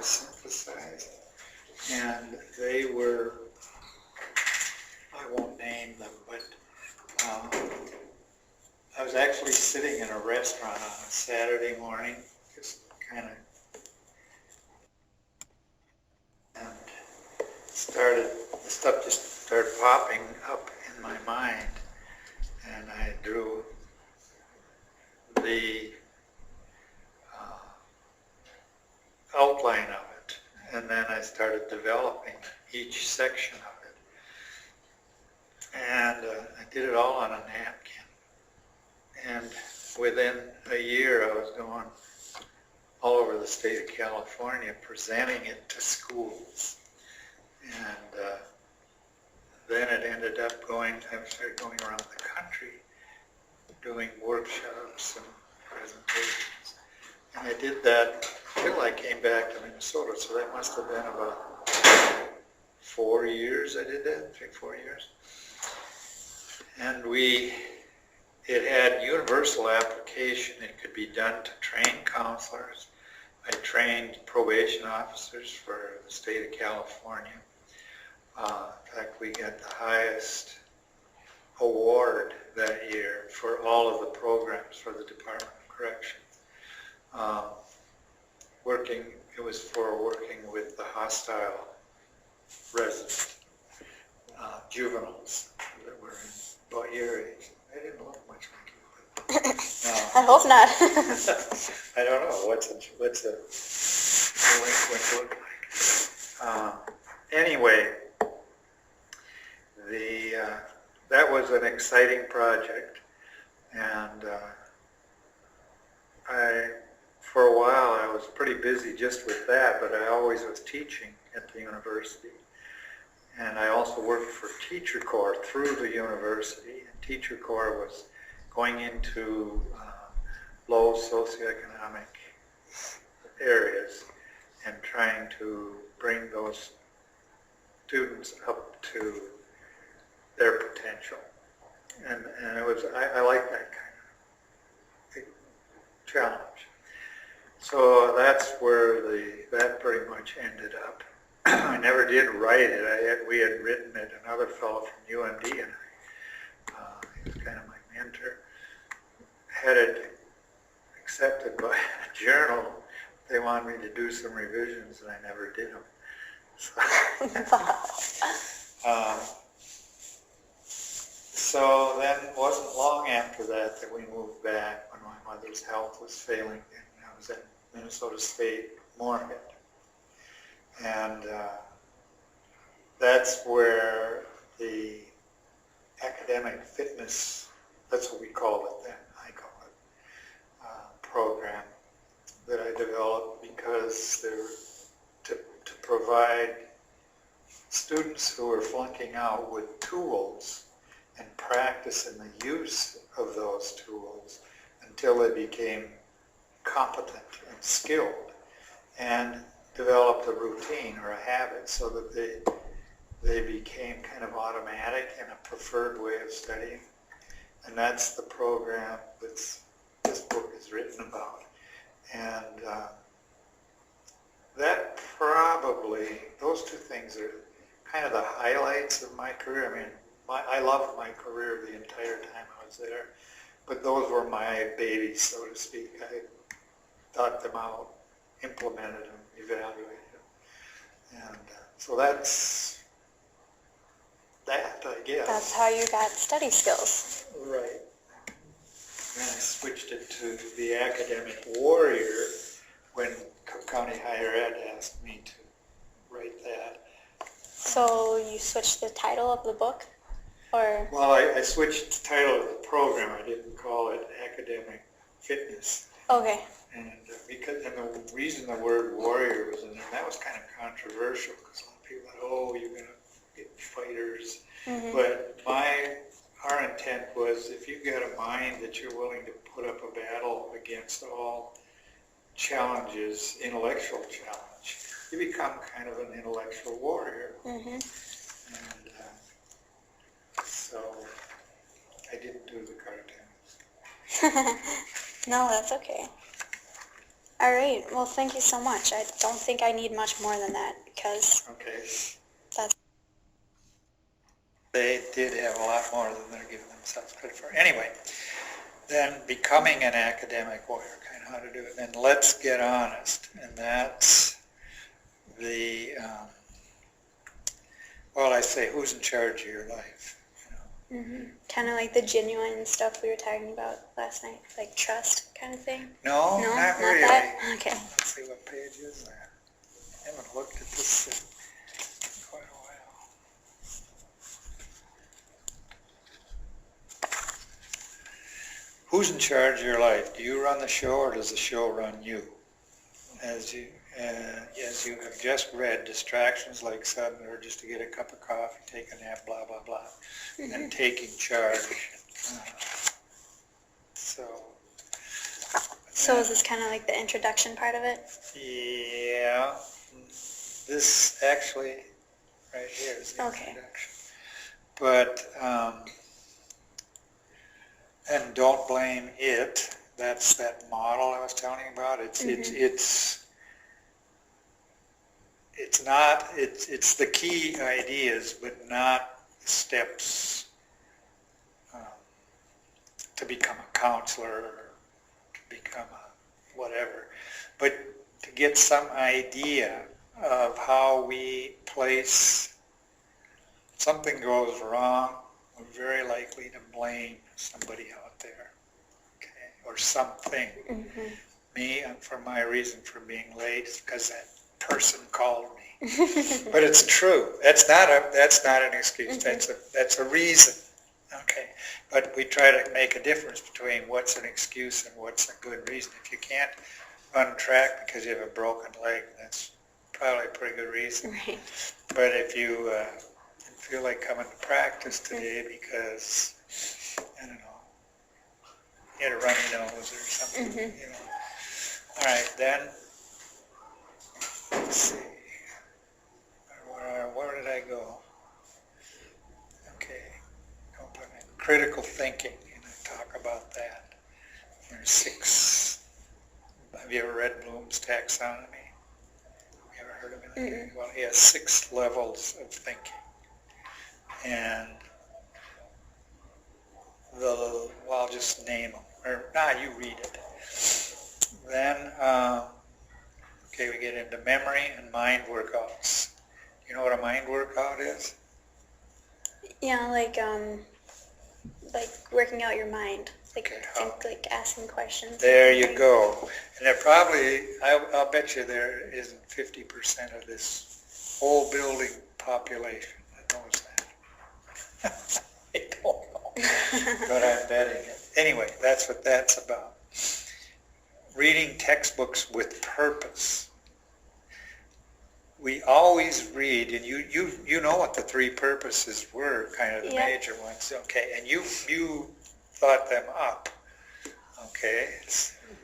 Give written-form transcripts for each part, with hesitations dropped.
was synthesized. And they were, I won't name them, but I was actually sitting in a restaurant on a Saturday morning, just kind of, and the stuff just started popping up in my mind, and I drew the outline of it, and then I started developing each section of it, and I did it all on a napkin, and within a year I was going all over the state of California presenting it to schools, and then it ended up I started going around the country doing workshops and presentations, and I did that until I came back to Minnesota, so that must have been about 4 years I did that, 3-4 years. And it had universal application. It could be done to train counselors. I trained probation officers for the state of California. In fact, we got the highest award that year for all of the programs for the Department of Corrections. It was for working with the hostile resident juveniles that were about your age. I didn't look much like you, but I hope not. I don't know what's a delinquent look like. Anyway, that was an exciting project, and for a while I was pretty busy just with that, but I always was teaching at the university. And I also worked for Teacher Corps through the university. And Teacher Corps was going into low socioeconomic areas and trying to bring those students up to their potential. And it was, I like that kind of challenge. So that's where that pretty much ended up. I never did write it. We had written it. Another fellow from UMD and he was kind of my mentor, had it accepted by a journal. They wanted me to do some revisions, and I never did them. So then it wasn't long after that we moved back when my mother's health was failing, and I was at Minnesota State Moorhead. And that's where the academic fitness, that's what we called it then, I call it, program that I developed because they were to provide students who were flunking out with tools and practice in the use of those tools until they became competent and skilled, and developed a routine or a habit so that they became kind of automatic and a preferred way of studying. And that's the program that this book is written about. And that probably, those two things are kind of the highlights of my career. I mean, I loved my career the entire time I was there, but those were my babies, so to speak. I thought them out, implemented them, evaluated them. And so that's that, I guess. That's how you got study skills. Right. Then I switched it to the academic warrior when Cook County Higher Ed asked me to write that. So you switched the title of the book? Or? Well, I switched the title of the program. I didn't call it Academic Fitness. Okay. And the reason the word warrior was in there, that was kind of controversial because a lot of people thought, oh, you're going to get fighters. Mm-hmm. But our intent was, if you've got a mind that you're willing to put up a battle against all challenges, intellectual challenge, you become kind of an intellectual warrior. Mm-hmm. And so I didn't do the cartoons. No, that's okay. All right. Well, thank you so much. I don't think I need much more than that because Okay. that's... They did have a lot more than they're giving themselves credit for. Anyway, then becoming an academic warrior, kind of how to do it. Then let's get honest, and that's the, well, I say, who's in charge of your life? Kind of like the genuine stuff we were talking about last night, like trust kind of thing. No, No, not really. that? Okay. Let's see, what page is that? I haven't looked at this in quite a while. Who's in charge of your life? Do you run the show, or does the show run you? As you have just read, distractions like sudden urges to get a cup of coffee, take a nap, blah, blah, blah, and taking charge. So is this kind of like the introduction part of it? Yeah. This actually, right here is the Okay. introduction. But, and don't blame it. That's that model I was telling you about. It's the key ideas, but not steps to become a counselor or to become a whatever, but to get some idea of how we place. Something goes wrong, we're very likely to blame somebody out there, okay, or something. Me, for my reason for being late is because that person called me. But it's true. That's not an excuse. That's a reason. Okay. But we try to make a difference between what's an excuse and what's a good reason. If you can't run track because you have a broken leg, that's probably a pretty good reason. Right. But if you feel like coming to practice today because, I don't know, you had a runny nose or something, you know. All right, then, let's see, where did I go? Okay, critical thinking, and I talk about that. There's 6, have you ever read Bloom's taxonomy? Have you ever heard of it? Well, he has 6 levels of thinking. And I'll just name them. Or, you read it. Then, okay, we get into memory and mind workouts. You know what a mind workout is? Yeah, like working out your mind. Okay, like asking questions. There you go. And there probably, I'll bet you there isn't 50% of this whole building population that knows that. I don't know, but I'm betting it. Anyway, that's what that's about. Reading textbooks with purpose. We always read, and you know what the 3 purposes were, kind of the major ones, okay, and you thought them up, okay,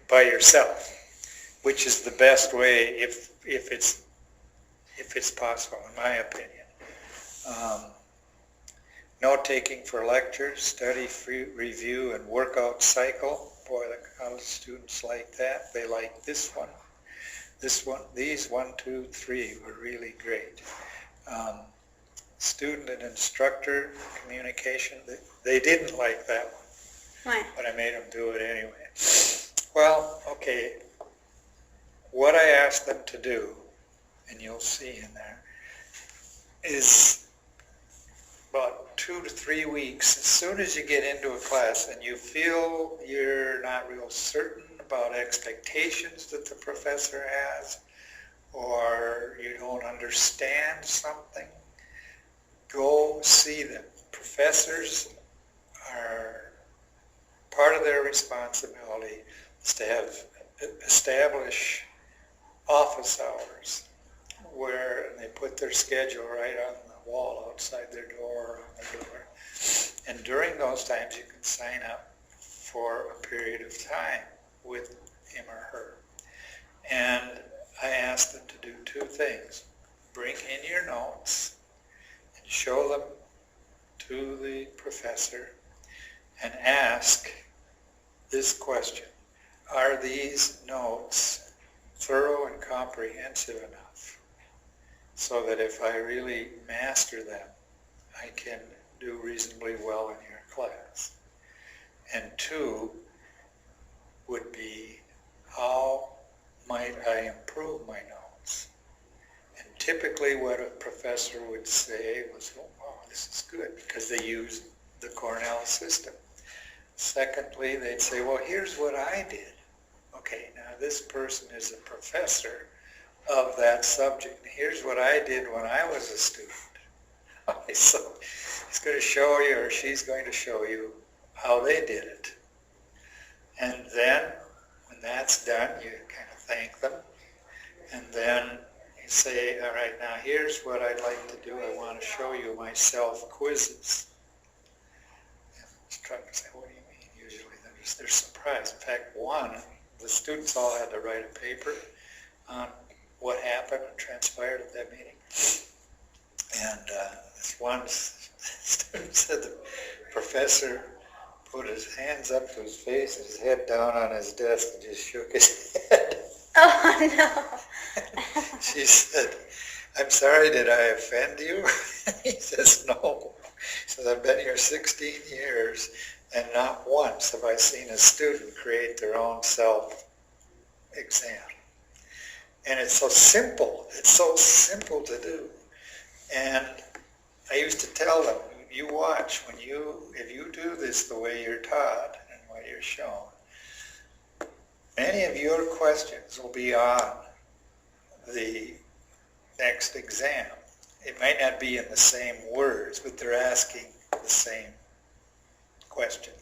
by yourself, which is the best way if it's possible, in my opinion. Note-taking for lectures, study, review, and workout cycle. Boy, the college students like that. They like this one. These 1, 2, 3 were really great. Student and instructor communication, they didn't like that one. Why? But I made them do it anyway. Well, okay, what I asked them to do, and you'll see in there, is about 2 to 3 weeks, as soon as you get into a class and you feel you're not real certain about expectations that the professor has, or you don't understand something, go see them. Professors are, part of their responsibility is to establish office hours where they put their schedule right on the wall outside their door or on their door. And during those times you can sign up for a period of time with him or her. And I asked them to do 2 things. Bring in your notes and show them to the professor and ask this question: are these notes thorough and comprehensive enough so that if I really master them, I can do reasonably well in your class. And 2 would be, how might I improve my notes? And typically what a professor would say was, oh, wow, this is good, because they use the Cornell system. Secondly, they'd say, well, here's what I did. Okay, now this person is a professor of that subject. Here's what I did when I was a student. Okay, so he's going to show you, or she's going to show you how they did it. And then, when that's done, you kind of thank them. And then you say, all right, now here's what I'd like to do. I want to show you my self-quizzes. And instructors say, what do you mean? Usually they're surprised. In fact, the students all had to write a paper on what happened and transpired at that meeting. And this one student said the professor put his hands up to his face and his head down on his desk and just shook his head. Oh, no. She said, I'm sorry, did I offend you? He says, no. He says, I've been here 16 years and not once have I seen a student create their own self-exam. And it's so simple. It's so simple to do. And I used to tell them, you watch, if you do this the way you're taught and what you're shown, many of your questions will be on the next exam. It might not be in the same words, but they're asking the same question.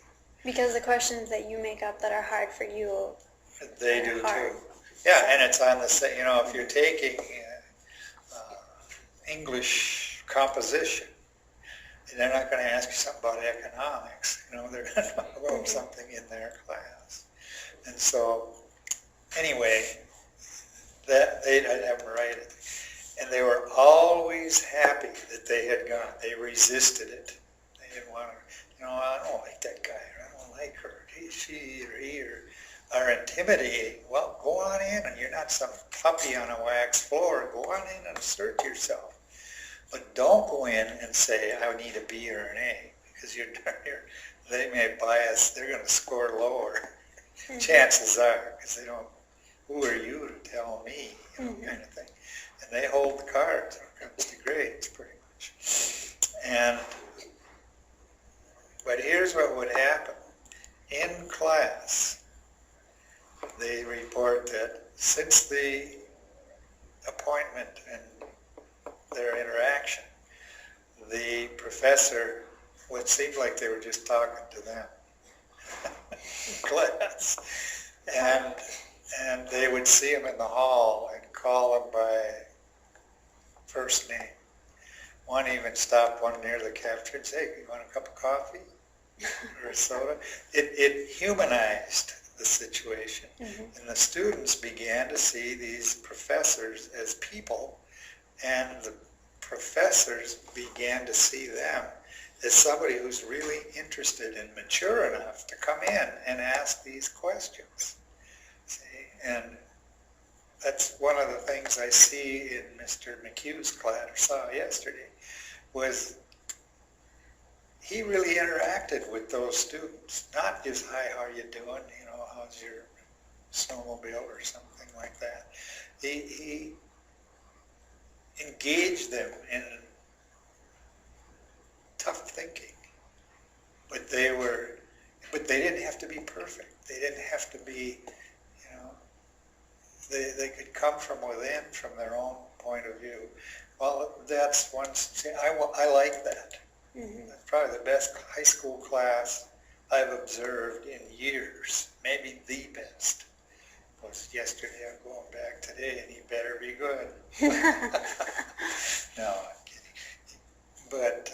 Because the questions that you make up that are hard for you, They do too. Yeah, and it's on the same, if you're taking English composition, they're not going to ask you something about economics. They're going to talk about something in their class. And so, anyway, I'd have them write it. And they were always happy that they had gone. They resisted it. They didn't want to, I don't like that guy, or I don't like her. She or he are intimidating. Well, go on in, and you're not some puppy on a wax floor. Go on in and assert yourself. But don't go in and say, I need a B or an A, because they may bias, they're going to score lower. Chances are, because they don't, who are you to tell me, kind of thing. And they hold the cards when it comes to grades, pretty much. But here's what would happen. In class, they report that since the appointment and their interaction, the professor would seem like they were just talking to them in class. And they would see him in the hall and call him by first name. One even stopped one near the cafeteria and said, hey, you want a cup of coffee or a soda? It humanized the situation. And the students began to see these professors as people, and the professors began to see them as somebody who's really interested and mature enough to come in and ask these questions. See? And that's one of the things I see in Mr. McHugh's class, or saw yesterday, was he really interacted with those students. Not just, hi, how are you doing? How's your snowmobile or something like that. He engaged them in tough thinking. But they didn't have to be perfect. They didn't have to be, they could come from within, from their own point of view. Well, that's one, I like that. That's probably the best high school class I've observed in years, maybe the best. Was yesterday, I'm going back today, and he better be good. No, I'm kidding. But,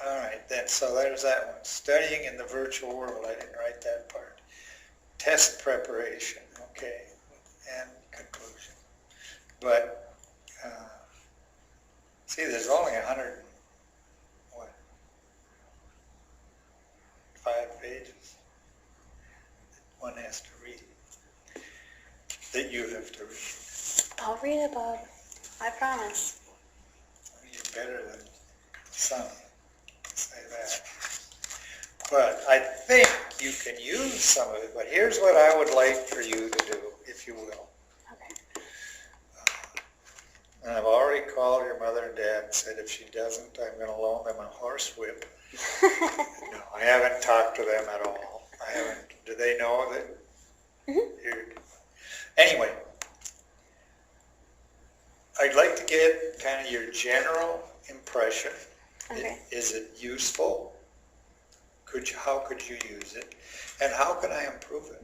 all right, then, so there's that one. Studying in the virtual world, I didn't write that part. Test preparation, okay, and conclusion. But, see, there's only 5 pages one has to read. that you have to read. I'll read it, Bob. I promise. You're better than some, say that. But I think you can use some of it. But here's what I would like for you to do, if you will. Okay. And I've already called your mother and dad and said if she doesn't, I'm going to loan them a horse whip. No, I haven't talked to them at all. I haven't. Do they know that you're... Anyway, I'd like to get kind of your general impression. Okay. Is it useful? How could you use it? And how can I improve it?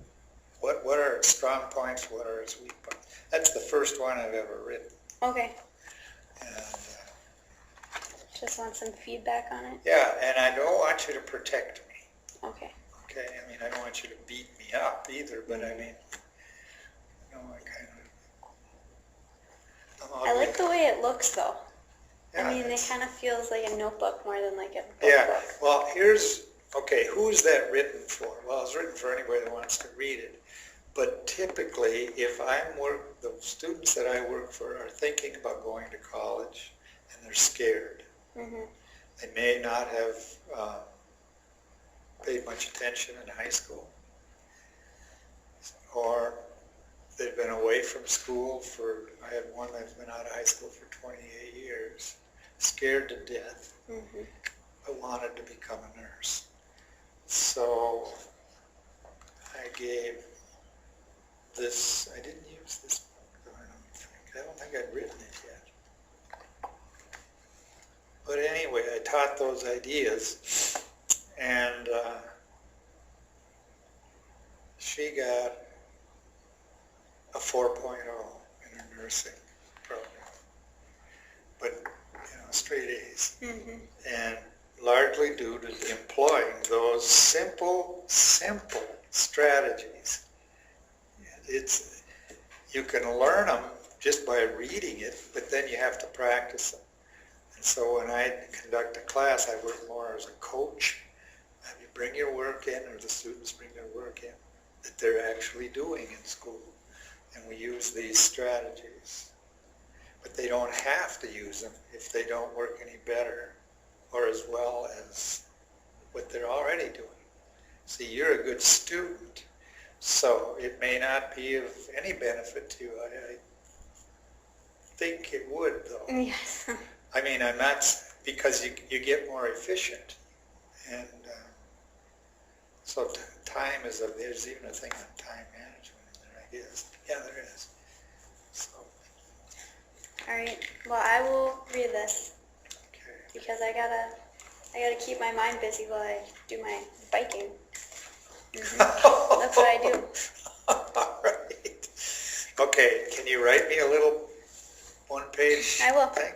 What are its strong points? What are its weak points? That's the first one I've ever written. Okay. And, just want some feedback on it? yeah, and I don't want you to protect me. Okay. Okay, I mean, I don't want you to beat me up either, but I mean, I kind of... I like the way it looks, though. Yeah, I mean, it kind of feels like a notebook more than like a book. Yeah, book. well, okay, who's that written for? Well, it's written for anybody that wants to read it. But typically, if the students that I work for are thinking about going to college and they're scared. Mm-hmm. They may not have paid much attention in high school, or they've been away from school I had one that's been out of high school for 28 years, scared to death, but wanted to become a nurse. So I gave this, I didn't use this book, I don't think I'd written it yet. But anyway, I taught those ideas, and she got a 4.0 in her nursing program, but straight A's, and largely due to employing those simple strategies. You can learn them just by reading it, but then you have to practice them. And so when I conduct a class, I work more as a coach. You bring your work in, or the students bring their work in, that they're actually doing in school. And we use these strategies. But they don't have to use them if they don't work any better or as well as what they're already doing. See, you're a good student, so it may not be of any benefit to you. I think it would, though. Yes. I mean, I'm not, because you get more efficient. And so time there's even a thing on time management in there, I guess. Yeah, there is. So. All right. Well, I will read this. Okay. Because I gotta keep my mind busy while I do my biking. That's what I do. All right. Okay, can you write me a little one-page I will. thing?